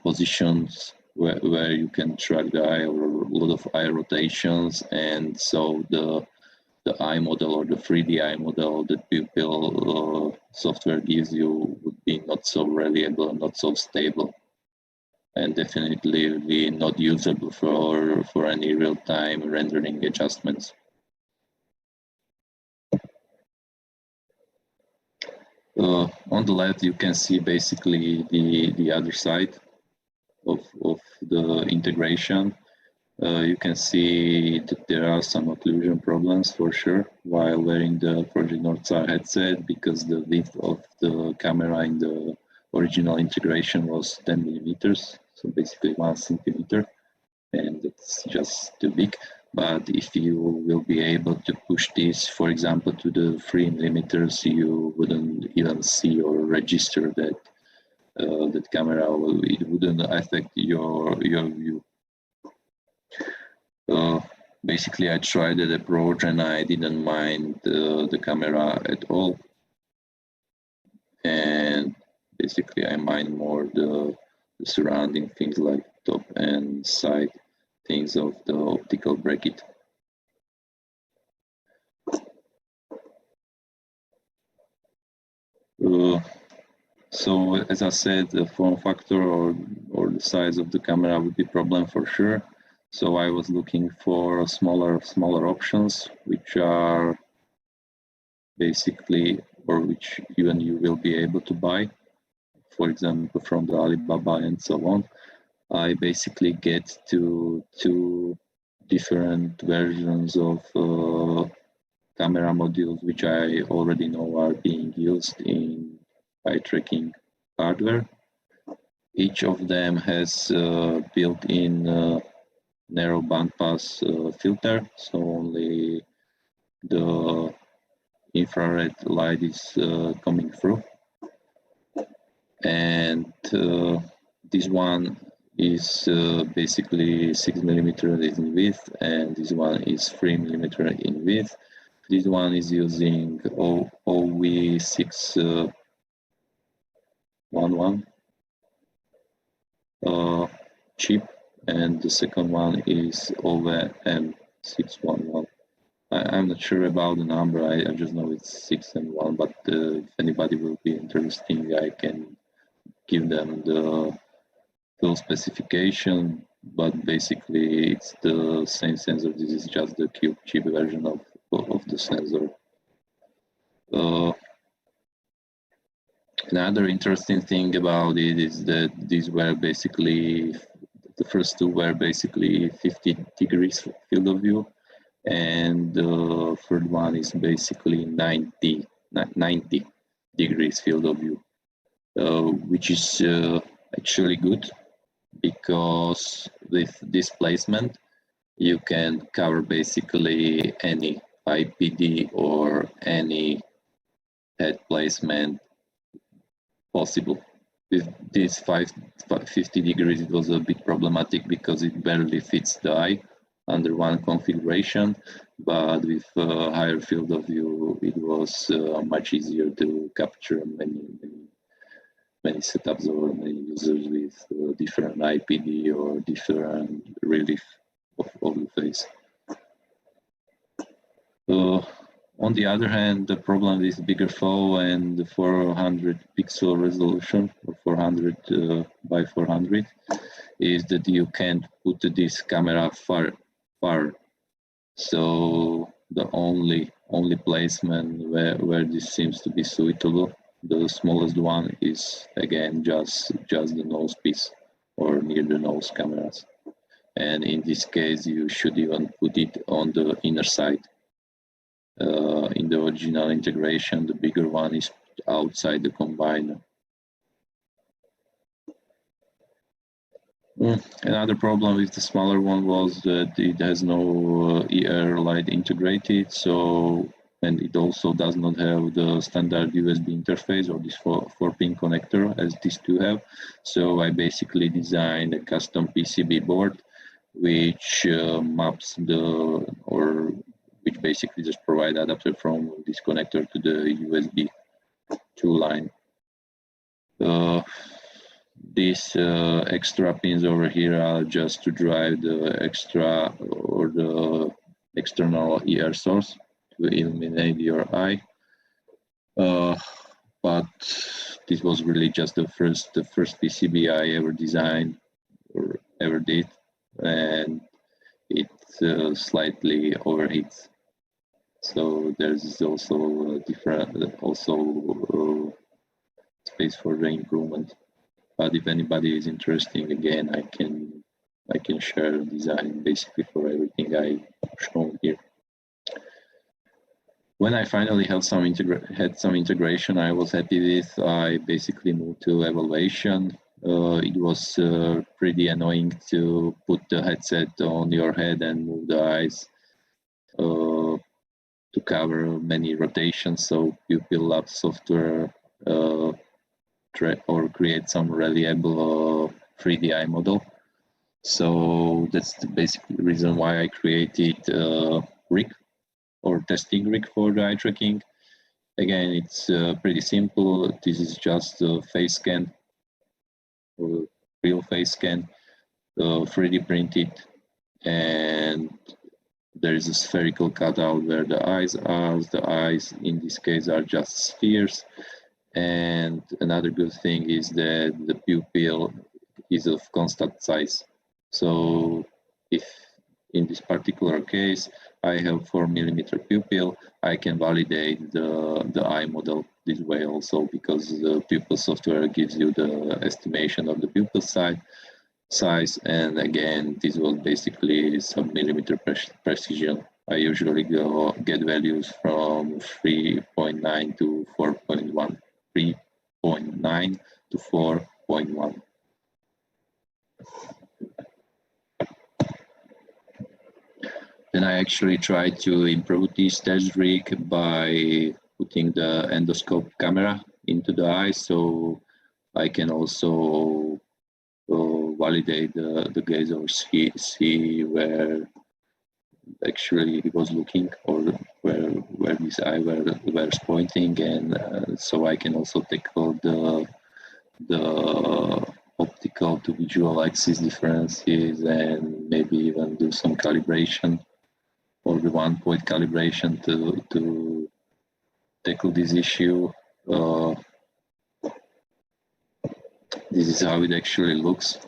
positions where you can track the eye, or a lot of eye rotations, and so the eye model or the 3D eye model that Pupil software gives you would be not so reliable, not so stable, and definitely not usable for any real-time rendering adjustments. On the left, you can see basically the other side of the integration. You can see that there are some occlusion problems for sure while wearing the Project Northstar headset, because the width of the camera in the original integration was 10 millimeters, so basically 1 centimeter, and it's just too big. But if you will be able to push this, for example, to the 3 millimeters, you wouldn't even see or register that that camera. It wouldn't affect your view. Basically, I tried that approach and I didn't mind the camera at all. And basically, I mind more the surrounding things like top and side things of the optical bracket. So as I said, the form factor or the size of the camera would be a problem for sure. So I was looking for smaller options, which are basically, or which even you will be able to buy. for example, from the Alibaba and so on, I basically get to two different versions of camera modules, which I already know are being used in eye tracking hardware. Each of them has built-in narrow bandpass filter, so only the infrared light is coming through. And this one is basically 6 millimeter in width, and this one is 3 millimeter in width. This one is using OV611 chip, and the second one is OVM611. I'm not sure about the number, I just know it's 6 and 1, but if anybody will be interested, I can give them the full specification, but basically it's the same sensor. This is just the cube chip version of the sensor. Another interesting thing about it is that these were basically, the first two were basically 50 degrees field of view, and the third one is basically 90 degrees field of view, which is actually good, because with this placement you can cover basically any IPD or any head placement possible. With this 50 degrees, it was a bit problematic because it barely fits the eye under one configuration, but with a higher field of view, it was much easier to capture many setups or many users with different IPD or different relief of the face. On the other hand, the problem with bigger FOV and the 400 pixel resolution, or 400 by 400, is that you can't put this camera far. So the only placement where this seems to be suitable, the smallest one, is again just the nose piece or near the nose cameras. And in this case, you should even put it on the inner side. In the original integration, the bigger one is outside the combiner. Another problem with the smaller one was that it has no ER light integrated, and it also does not have the standard USB interface or this 4-pin connector as these two have. So I basically designed a custom PCB board which maps which basically just provide adapter from this connector to the USB 2 line. These extra pins over here are just to drive the extra or the external ER source to illuminate your eye. But this was really just the first PCB I ever designed or ever did, and it slightly overheats. So there's also space for the improvement. But if anybody is interested, again, I can share design basically for everything I've shown here. When I finally had some integration I was happy with, I basically moved to evaluation. It was pretty annoying to put the headset on your head and move the eyes to cover many rotations, so Pupil Lab software or create some reliable 3D eye model. So that's the basic reason why I created rig or testing rig for the eye tracking. Again, it's pretty simple. This is just a face scan, or real face scan, 3D printed, and there is a spherical cutout where the eyes are. The eyes in this case are just spheres. And another good thing is that the pupil is of constant size. So if in this particular case I have 4mm pupil, I can validate the eye model this way also, because the pupil software gives you the estimation of the pupil size, and again, this was basically sub-millimeter precision. I usually get values from 3.9 to 4.1, 3.9 to 4.1. Then I actually tried to improve this test rig by putting the endoscope camera into the eye, so I can also validate the gaze or see where actually he was looking, or where his eye was pointing, and so I can also tackle the optical to visual axis differences, and maybe even do some calibration or the 1-point calibration to tackle this issue. This is how it actually looks.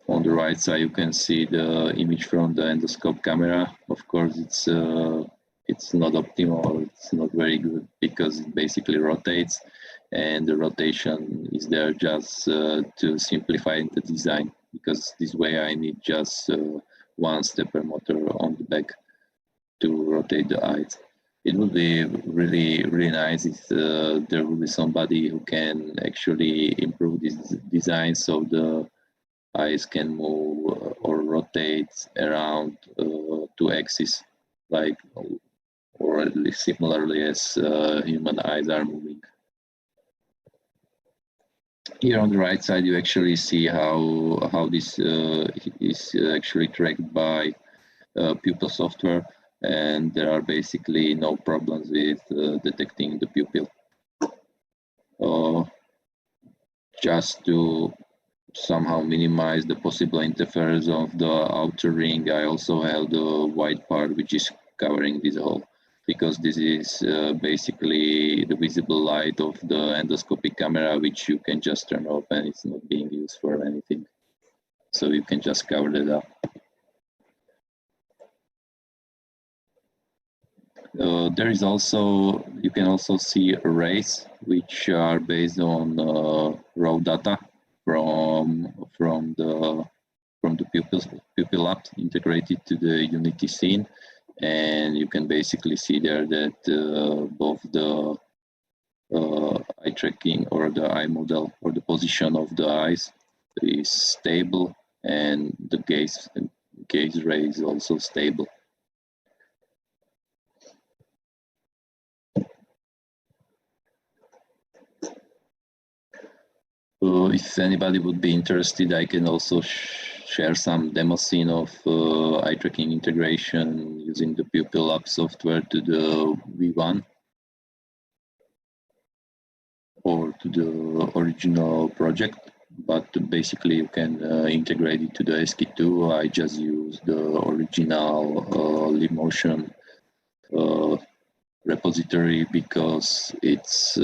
On the right side, you can see the image from the endoscope camera. Of course, it's not optimal. It's not very good because it basically rotates, and the rotation is there just to simplify the design. Because this way, I need just one stepper motor on the back to rotate the eyes. It would be really nice if there would be somebody who can actually improve this design so the eyes can move or rotate around 2 axes, like, or at least similarly as human eyes are moving. Here on the right side, you actually see how this is actually tracked by pupil software, and there are basically no problems with detecting the pupil. Just to somehow minimize the possible interference of the outer ring, I also have the white part which is covering this hole, because this is basically the visible light of the endoscopic camera, which you can just turn off and it's not being used for anything. So you can just cover that up. There is also, you can also see arrays which are based on raw data from the pupil lab integrated to the Unity scene, and you can basically see there that both the eye tracking or the eye model or the position of the eyes is stable, and the gaze ray is also stable. If anybody would be interested, I can also share some demo scene of eye tracking integration using the Pupil Lab software to the V1 or to the original project. But basically, you can integrate it to the SK2. I just use the original LibMotion repository because it's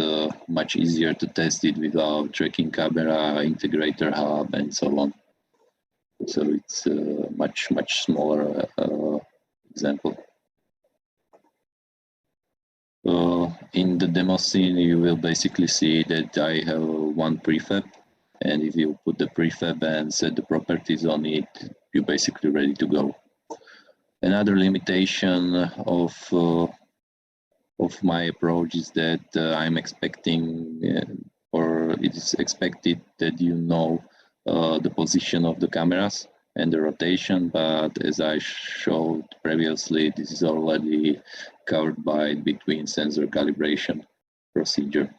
much easier to test it without tracking camera, integrator hub, and so on. So it's a much smaller example. In the demo scene, you will basically see that I have one prefab, and if you put the prefab and set the properties on it, you're basically ready to go. Another limitation of my approach is that I'm expecting, or it is expected that you know the position of the cameras and the rotation, but as I showed previously, this is already covered by between sensor calibration procedure.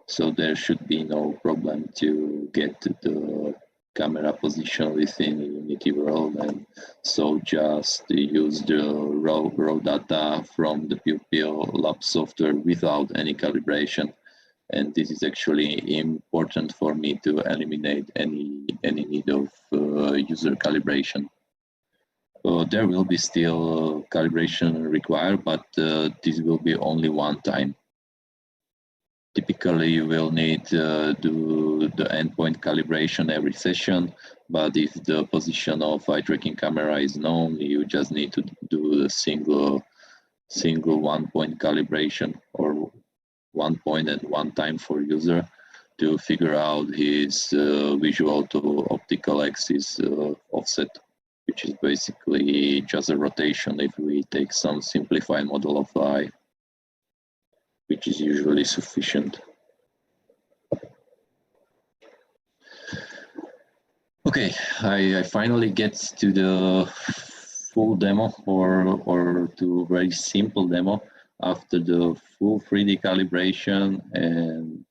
So there should be no problem to get the camera position within Unity world, and so just use the raw data from the Pupil Lab software without any calibration. And this is actually important for me to eliminate any need of user calibration. There will be still calibration required, but this will be only one time. Typically, you will need to do the endpoint calibration every session, But if the position of eye tracking camera is known, you just need to do a single 1-point calibration, or 1 point and 1 time for user to figure out his visual to optical axis offset, which is basically just a rotation if we take some simplified model of the eye, which is usually sufficient. Okay, I finally get to the full demo, or to very simple demo after the full 3D calibration and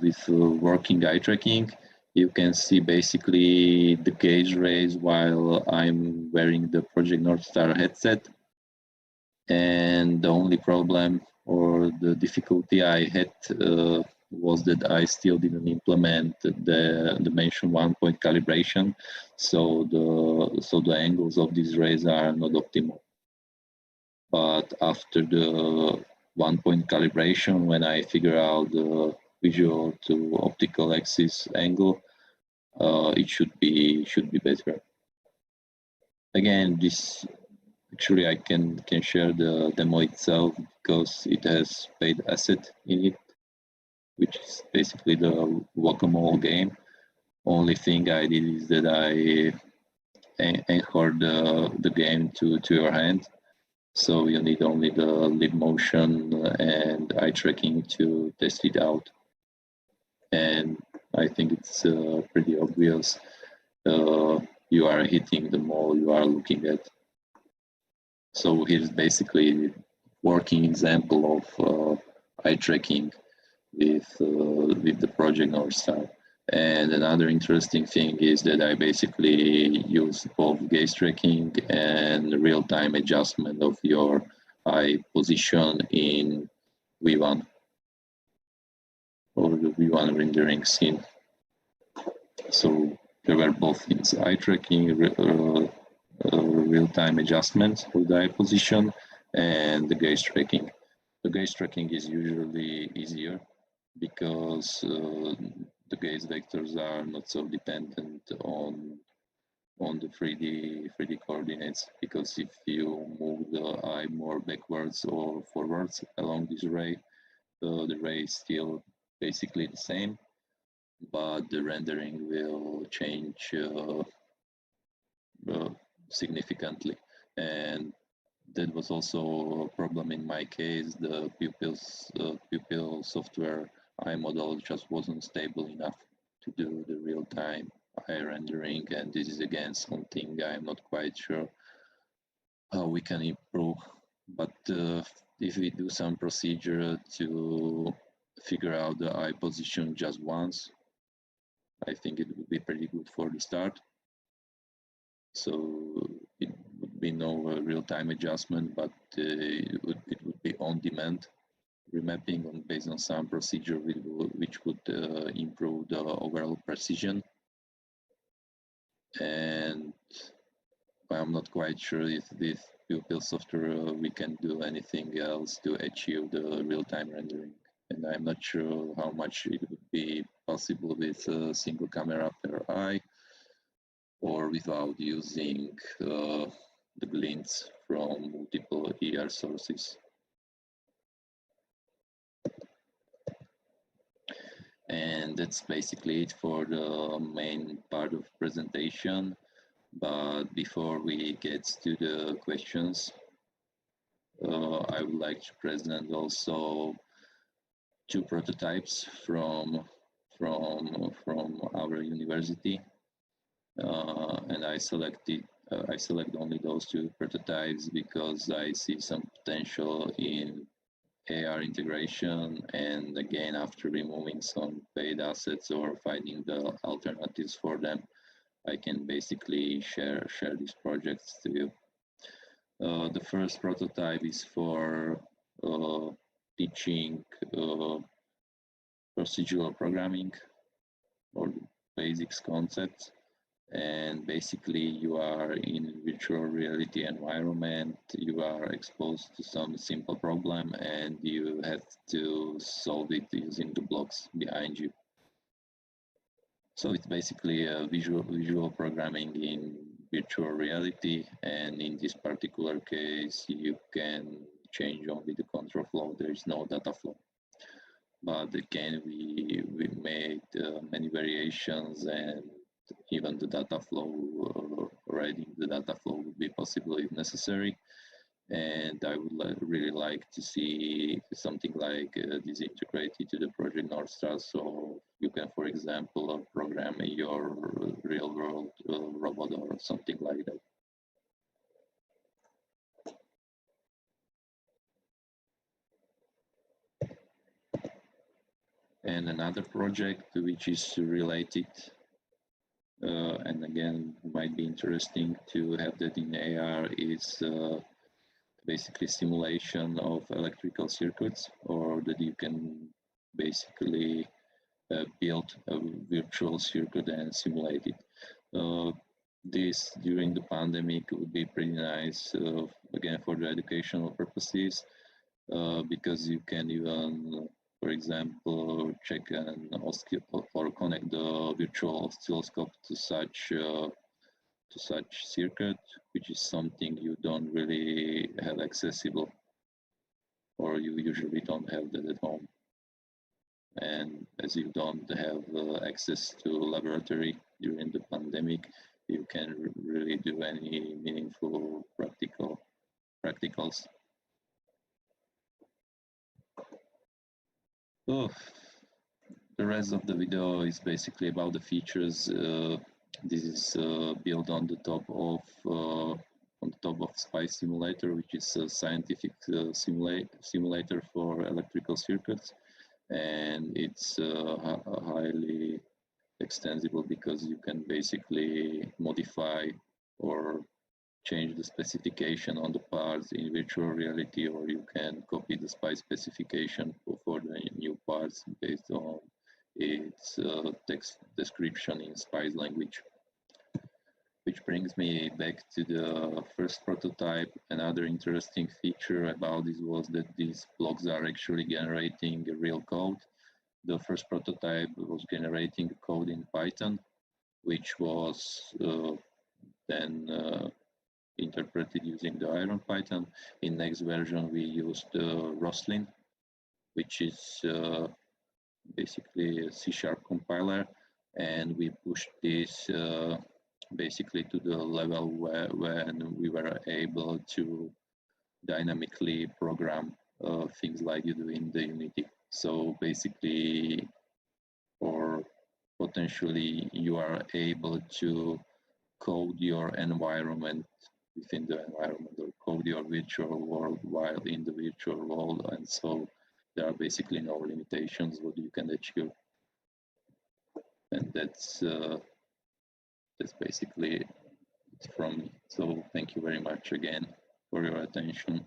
with working eye tracking. You can see basically the gauge rays while I'm wearing the Project North Star headset. And the only problem or the difficulty I had was that I still didn't implement the mentioned 1-point calibration, so the angles of these rays are not optimal. But after the 1-point calibration, when I figure out the visual to optical axis angle, it should be better. Again, this actually I can share the demo itself because it has paid asset in it, which is basically the whack-a-mole game. Only thing I did is that I anchored the game to your hand, so you need only the lip motion and eye tracking to test it out. And I think it's pretty obvious. You are hitting the mole you are looking at. So here's basically working example of eye tracking with the Project North Star. And another interesting thing is that I basically use both gaze tracking and real-time adjustment of your eye position in V1, or the V1 rendering scene. So there were both things: eye tracking, real-time adjustments for the eye position, and the gaze tracking. The gaze tracking is usually easier because the gaze vectors are not so dependent on the 3D coordinates, because if you move the eye more backwards or forwards along this ray, the ray is still basically the same, but the rendering will change significantly. And that was also a problem in my case. The pupil software eye model just wasn't stable enough to do the real-time eye rendering, and this is again something I'm not quite sure how we can improve. But if we do some procedure to figure out the eye position just once, I think it would be pretty good for the start. So it would be no real-time adjustment, but it would be on-demand remapping based on some procedure which would improve the overall precision. And I'm not quite sure if this pupil software we can do anything else to achieve the real-time rendering. And I'm not sure how much it would be possible with a single camera per eye, or without using the glints from multiple ER sources. And that's basically it for the main part of presentation. But before we get to the questions, I would like to present also 2 prototypes from our university. And I select only those 2 prototypes because I see some potential in AR integration, and again, after removing some paid assets or finding the alternatives for them, I can basically share these projects to you. The first prototype is for teaching procedural programming or basics concepts. And basically you are in virtual reality environment, you are exposed to some simple problem and you have to solve it using the blocks behind you. So it's basically a visual programming in virtual reality, and in this particular case, you can change only the control flow. There is no data flow. But again, we made many variations, and even the data flow, writing the data flow would be possible if necessary. And I would really like to see something like this integrated to the project North Star. So you can, for example, program your real world robot or something like that. And another project which is related, and again, might be interesting to have that in AR, is basically simulation of electrical circuits, or that you can basically build a virtual circuit and simulate it. This during the pandemic would be pretty nice, again, for the educational purposes, because you can even, for example, check an oscilloscope or connect the virtual oscilloscope to such circuit, which is something you don't really have accessible, or you usually don't have that at home. And as you don't have access to laboratory during the pandemic, you can really do any meaningful practicals. So the rest of the video is basically about the features. This is built on the top of SPICE Simulator, which is a scientific simulator for electrical circuits, and it's highly extensible because you can basically modify or change the specification on the parts in virtual reality, or you can copy the SPICE specification for the new parts based on its text description in SPICE language. Which brings me back to the first prototype. Another interesting feature about this was that these blocks are actually generating real code. The first prototype was generating code in Python, which was then interpreted using the IronPython. In next version, we used Roslyn, which is basically a C# compiler, and we pushed this basically to the level when we were able to dynamically program things like you do in the Unity. So basically, or potentially, you are able to code your environment within the environment, or code your virtual world while in the virtual world, and so there are basically no limitations what you can achieve. And that's basically it from me. So thank you very much again for your attention.